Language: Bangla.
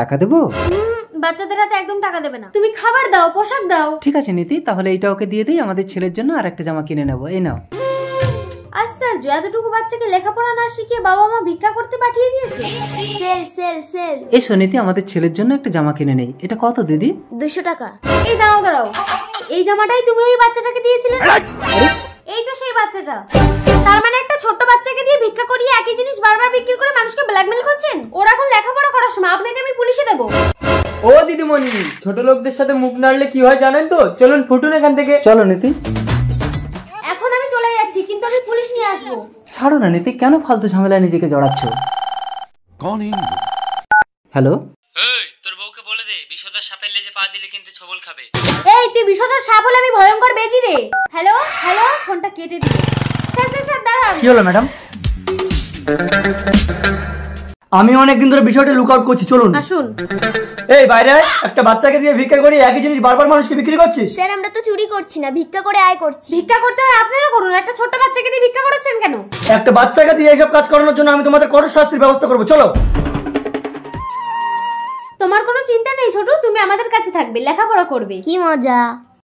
টাকা দেবো? বাচ্চাদের হাতে একদম টাকা দেবে না, তুমি খাবার দাও, পোশাক দাও। ঠিক আছে নীতি, তাহলে এইটা ওকে দিয়ে দিই, আমাদের ছেলের জন্য আর একটা জামা কিনে নেবো। এই নাও। আশ্চর্য, এতটুকু বাচ্চাকে লেখাপড়া না শিখিয়ে বাবা মা ভিক্ষা করতে পাঠিয়ে দিয়েছে। সেল সেল সেল। এসো নীতি, আমাদের ছেলের জন্য একটা জামা কিনে নেই। এটা কত দিদি? 200 টাকা। এই দাঁড়াও দাঁড়াও, এই জামাটাই তুমি ওই বাচ্চাটাকে দিয়েছিলে না? এই তো সেই বাচ্চাটা। তার মানে একটা ছোট বাচ্চাকে দিয়ে ভিক্ষা করিয়ে একই জিনিস বারবার বিক্রি করে মানুষকে ব্ল্যাকমেল করছেন। ওরা এখন লেখাপড়া করার সময়, আপনাকে আমি পুলিশে দেবো। ও দিদিমণি, ছোট লোকদের সাথে মুখ নাড়লে কি হয় জানেন তো? চলুন ফুটুন এখান থেকে। চলো নীতি। এখন আমি চলে যাচ্ছি, কিন্তু আমি পুলিশ নিয়ে আসবো। ছাড়ো না নীতি, কেন ফালতু ঝামেলায় নিজেকে জড়াচ্ছ? হ্যালো, এই তোর বউকে বলে দে বিষধর সাপের লেজে পা দিলে কিন্তু ছবল খাবে। এই তুই বিষধর সাপ হলে আমি ভয়ঙ্কর বেজি রে। হ্যালো হ্যালো, ফোনটা কেটে দিল। স্যার স্যার স্যার দাঁড়ান। কি হলো ম্যাডাম? আমি অনেকদিন ধরে বিষয়টা লুক আউট করছি, চলুন আসুন। এই বাইরে একটা বাচ্চাকে দিয়ে ভিক্ষা করি, একই জিনিস বারবার মানুষকে বিক্রি করছিস। স্যার আমরা তো চুরি করছি না, ভিক্ষা করে আয় করছি। ভিক্ষা করতে হয় আপনারা করুন, একটা ছোট বাচ্চাকে দিয়ে ভিক্ষা করেছেন কেন? একটা বাচ্চাকে দিয়ে এইসব কাজ করানোর জন্য আমি তোমাদের কঠোর শাস্তির ব্যবস্থা করবো, চলো। তোমার কোনো চিন্তা নেই ছোট, তুমি আমাদের কাছে থাকবে, লেখাপড়া করবে। কি মজা।